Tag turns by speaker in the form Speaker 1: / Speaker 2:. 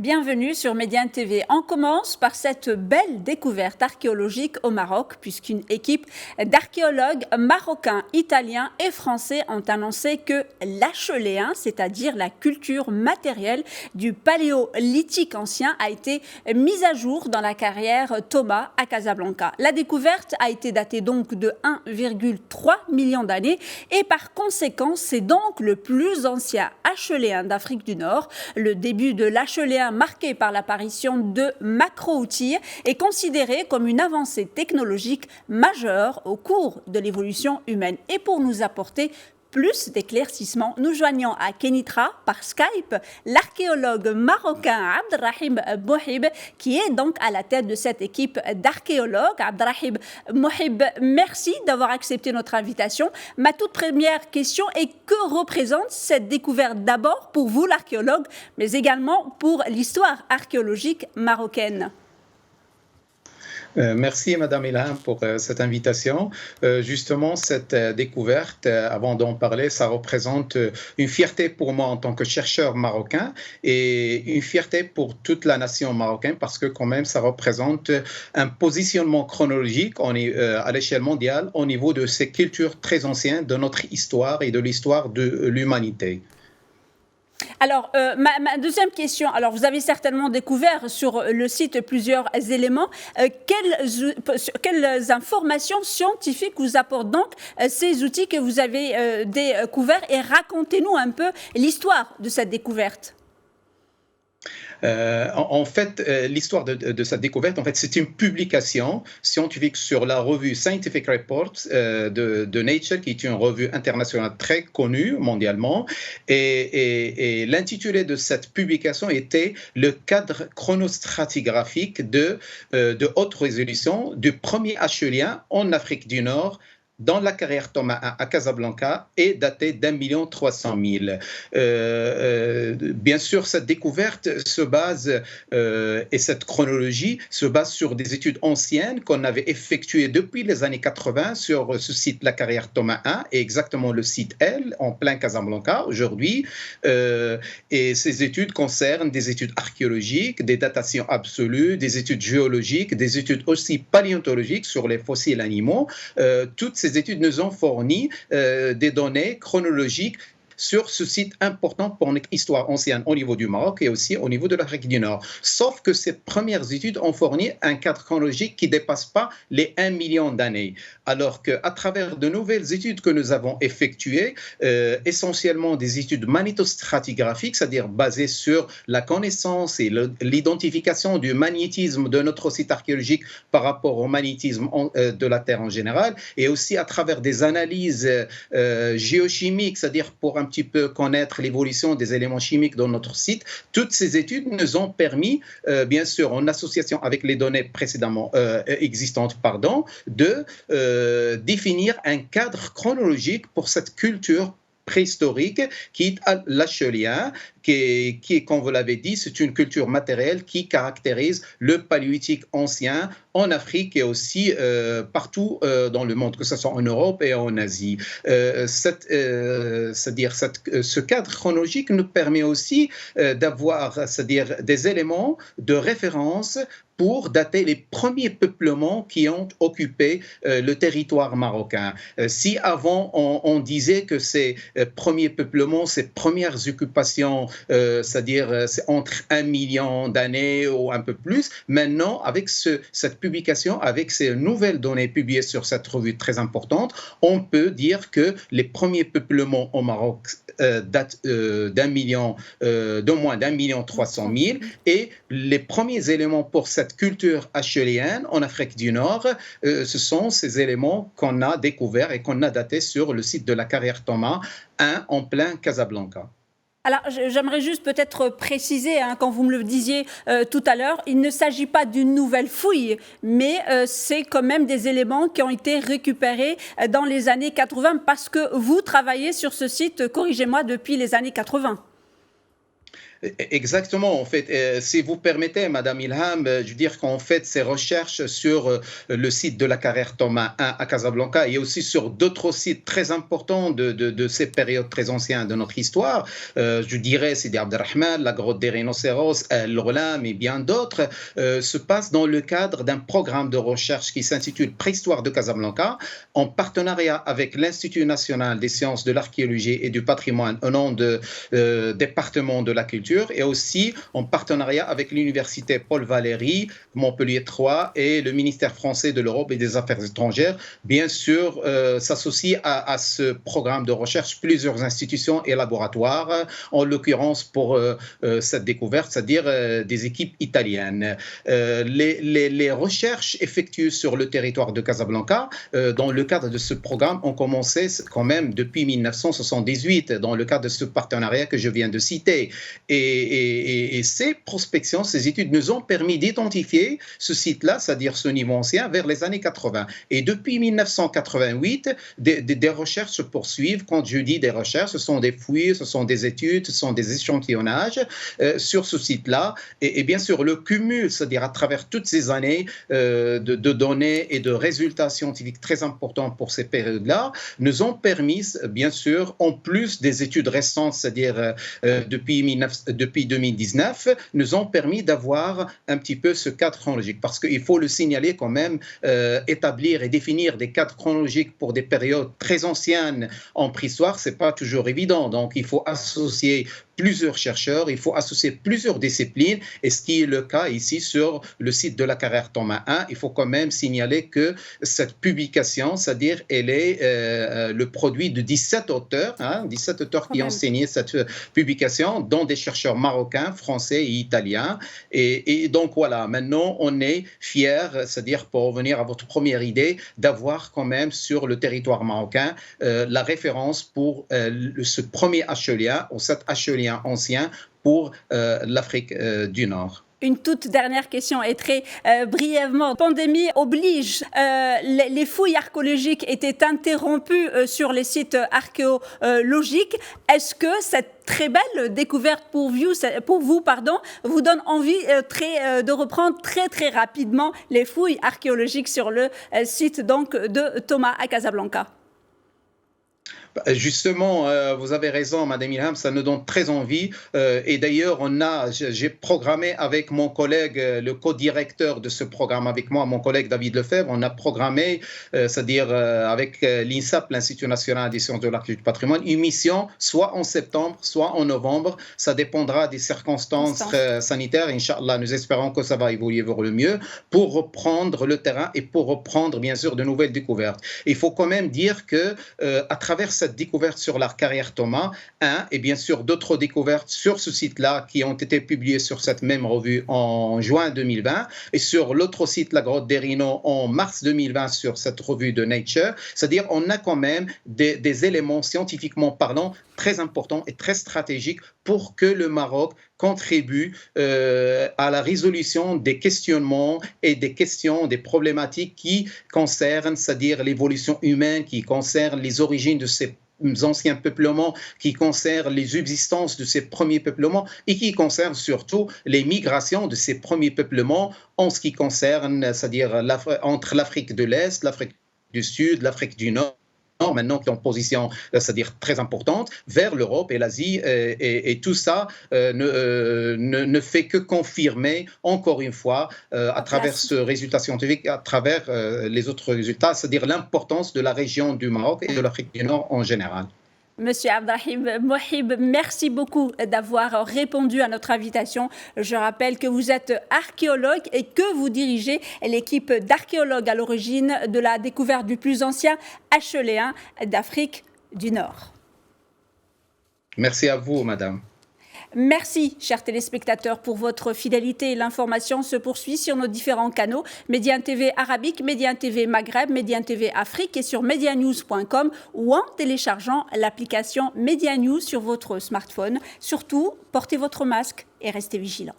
Speaker 1: bienvenue sur Médiane TV. On commence par cette belle découverte archéologique au Maroc, puisqu'une équipe d'archéologues marocains, italiens et français ont annoncé que l'acheléen, c'est-à-dire la culture matérielle du paléolithique ancien, a été mise à jour dans la carrière Thomas à Casablanca. La découverte a été datée donc de 1,3 million d'années et par conséquent, c'est donc le plus ancien acheléen d'Afrique du Nord. Le début de l'acheléen, marqué par l'apparition de macro-outils, est considéré comme une avancée technologique majeure au cours de l'évolution humaine. Et pour nous apporter plus d'éclaircissements, nous joignons à Kenitra par Skype l'archéologue marocain Abdelrahim Mohib, qui est donc à la tête de cette équipe d'archéologues. Abdelrahim Mohib, merci d'avoir accepté notre invitation. Ma toute première question est: que représente cette découverte d'abord pour vous, l'archéologue, mais également pour l'histoire archéologique marocaine?
Speaker 2: Merci Madame Ilham pour cette invitation. Justement, cette découverte, avant d'en parler, ça représente une fierté pour moi en tant que chercheur marocain et une fierté pour toute la nation marocaine parce que quand même ça représente un positionnement chronologique à l'échelle mondiale au niveau de ces cultures très anciennes de notre histoire et de l'histoire de l'humanité.
Speaker 1: Alors, ma deuxième question, alors vous avez certainement découvert sur le site plusieurs éléments. Quelles informations scientifiques vous apportent donc ces outils que vous avez découverts, et racontez-nous un peu l'histoire de cette découverte.
Speaker 2: En fait, l'histoire de cette découverte, en fait, c'est une publication scientifique sur la revue Scientific Reports de Nature, qui est une revue internationale très connue mondialement. Et l'intitulé de cette publication était le cadre chronostratigraphique de haute résolution du premier achélien en Afrique du Nord, dans la carrière Thomas à Casablanca, est daté d'1,3 million. Bien sûr, cette découverte se base, et cette chronologie se base sur des études anciennes qu'on avait effectuées depuis les années 80 sur ce site, la carrière Thomas 1, et exactement le site L, en plein Casablanca aujourd'hui. Et ces études concernent des études archéologiques, des datations absolues, des études géologiques, des études aussi paléontologiques sur les fossiles animaux. Toutes ces études nous ont fourni des données chronologiques sur ce site important pour notre histoire ancienne au niveau du Maroc et aussi au niveau de l'Afrique du Nord. Sauf que ces premières études ont fourni un cadre chronologique qui ne dépasse pas les 1 million d'années. Alors qu'à travers de nouvelles études que nous avons effectuées, essentiellement des études magnétostratigraphiques, c'est-à-dire basées sur la connaissance et l'identification du magnétisme de notre site archéologique par rapport au magnétisme de la Terre en général, et aussi à travers des analyses géochimiques, c'est-à-dire pour un petit peu connaître l'évolution des éléments chimiques dans notre site. Toutes ces études nous ont permis, bien sûr, en association avec les données précédemment existantes, de définir un cadre chronologique pour cette culture préhistorique qui est l'achélien, qui est, comme vous l'avez dit, c'est une culture matérielle qui caractérise le paléolithique ancien en Afrique et aussi partout dans le monde, que ce soit en Europe et en Asie. C'est-à-dire ce cadre chronologique nous permet aussi d'avoir, c'est-à-dire des éléments de référence pour dater les premiers peuplements qui ont occupé le territoire marocain. Si avant on disait que ces premiers peuplements, ces premières occupations, c'est-à-dire c'est entre 1 million d'années ou un peu plus, maintenant avec cette publication, avec ces nouvelles données publiées sur cette revue très importante, on peut dire que les premiers peuplements au Maroc datent d'au moins d'1,3 million, et les premiers éléments pour cette culture achélienne en Afrique du Nord, ce sont ces éléments qu'on a découverts et qu'on a datés sur le site de la carrière Thomas 1 en plein Casablanca.
Speaker 1: Alors, j'aimerais juste peut-être préciser, quand vous me le disiez tout à l'heure, il ne s'agit pas d'une nouvelle fouille, mais c'est quand même des éléments qui ont été récupérés dans les années 80, parce que vous travaillez sur ce site, corrigez-moi, depuis les années 80.
Speaker 2: Exactement, en fait, si vous permettez, Madame Ilham, je veux dire qu'en fait, ces recherches sur le site de la carrière Thomas I à Casablanca et aussi sur d'autres sites très importants de ces périodes très anciennes de notre histoire, je dirais Sidi Abdelrahman, la grotte des rhinocéros, l'Orlam et bien d'autres, se passent dans le cadre d'un programme de recherche qui s'intitule Préhistoire de Casablanca, en partenariat avec l'Institut national des sciences de l'archéologie et du patrimoine au nom de département de la culture, et aussi en partenariat avec l'Université Paul Valéry, Montpellier 3 et le ministère français de l'Europe et des Affaires étrangères. Bien sûr, s'associent à ce programme de recherche plusieurs institutions et laboratoires, en l'occurrence pour cette découverte, c'est-à-dire des équipes italiennes. Les recherches effectuées sur le territoire de Casablanca, dans le cadre de ce programme, ont commencé quand même depuis 1978, dans le cadre de ce partenariat que je viens de citer. Et ces prospections, ces études nous ont permis d'identifier ce site-là, c'est-à-dire ce niveau ancien, vers les années 80. Et depuis 1988, des recherches se poursuivent. Quand je dis des recherches, ce sont des fouilles, ce sont des études, ce sont des échantillonnages sur ce site-là. Et bien sûr, le cumul, c'est-à-dire à travers toutes ces années de données et de résultats scientifiques très importants pour ces périodes-là, nous ont permis, bien sûr, en plus des études récentes, c'est-à-dire depuis 2019, nous ont permis d'avoir un petit peu ce cadre chronologique. Parce qu'il faut le signaler quand même, établir et définir des cadres chronologiques pour des périodes très anciennes en préhistoire, ce n'est pas toujours évident. Donc, il faut associer plusieurs chercheurs, il faut associer plusieurs disciplines, et ce qui est le cas ici sur le site de la carrière Thomas I. Il faut quand même signaler que cette publication, c'est-à-dire elle est le produit de 17 auteurs, 17 auteurs qui ont signé cette publication, dont des chercheurs marocains, français et italiens. Et donc voilà, maintenant on est fiers, c'est-à-dire pour revenir à votre première idée, d'avoir quand même sur le territoire marocain la référence pour ce premier HLA, ou cet HLA ancien pour l'Afrique du Nord.
Speaker 1: Une toute dernière question et très brièvement. Pandémie oblige, les fouilles archéologiques étaient interrompues sur les sites archéologiques. Est-ce que cette très belle découverte pour vous, vous donne envie de reprendre très rapidement les fouilles archéologiques sur le site donc, de Thomas à Casablanca?
Speaker 2: Justement, vous avez raison, Madame Ilham, ça nous donne très envie. Et d'ailleurs, j'ai programmé avec mon collègue, le co-directeur de ce programme avec moi, mon collègue David Lefebvre, on a programmé, c'est-à-dire avec l'INSAP, l'Institut national des sciences de l'archéologie du patrimoine, une mission soit en septembre, soit en novembre. Ça dépendra des circonstances sanitaires. Inch'Allah, nous espérons que ça va évoluer vers le mieux pour reprendre le terrain et pour reprendre, bien sûr, de nouvelles découvertes. Il faut quand même dire que à travers cette découverte sur la carrière Thomas I et bien sûr d'autres découvertes sur ce site-là qui ont été publiées sur cette même revue en juin 2020 et sur l'autre site, la grotte des Rhinos, en mars 2020 sur cette revue de Nature. C'est-à-dire on a quand même des éléments scientifiquement parlant très importants et très stratégiques pour que le Maroc contribue à la résolution des questionnements et des questions, des problématiques qui concernent, c'est-à-dire l'évolution humaine, qui concernent les origines de ces anciens peuplements, qui concernent les subsistances de ces premiers peuplements et qui concernent surtout les migrations de ces premiers peuplements en ce qui concerne, c'est-à-dire entre l'Afrique de l'Est, l'Afrique du Sud, l'Afrique du Nord, maintenant qui est en position, c'est-à-dire très importante, vers l'Europe et l'Asie. Et tout ça ne fait que confirmer, encore une fois, à travers ce résultat scientifique, à travers les autres résultats, c'est-à-dire l'importance de la région du Maroc et de l'Afrique du Nord en général.
Speaker 1: Monsieur Abdelrahim Mohib, merci beaucoup d'avoir répondu à notre invitation. Je rappelle que vous êtes archéologue et que vous dirigez l'équipe d'archéologues à l'origine de la découverte du plus ancien HLA d'Afrique du Nord.
Speaker 2: Merci à vous, madame.
Speaker 1: Merci, chers téléspectateurs, pour votre fidélité. L'information se poursuit sur nos différents canaux, Médiane TV Arabique, Médiane TV Maghreb, Médiane TV Afrique et sur medianews.com ou en téléchargeant l'application Medianews sur votre smartphone. Surtout, portez votre masque et restez vigilants.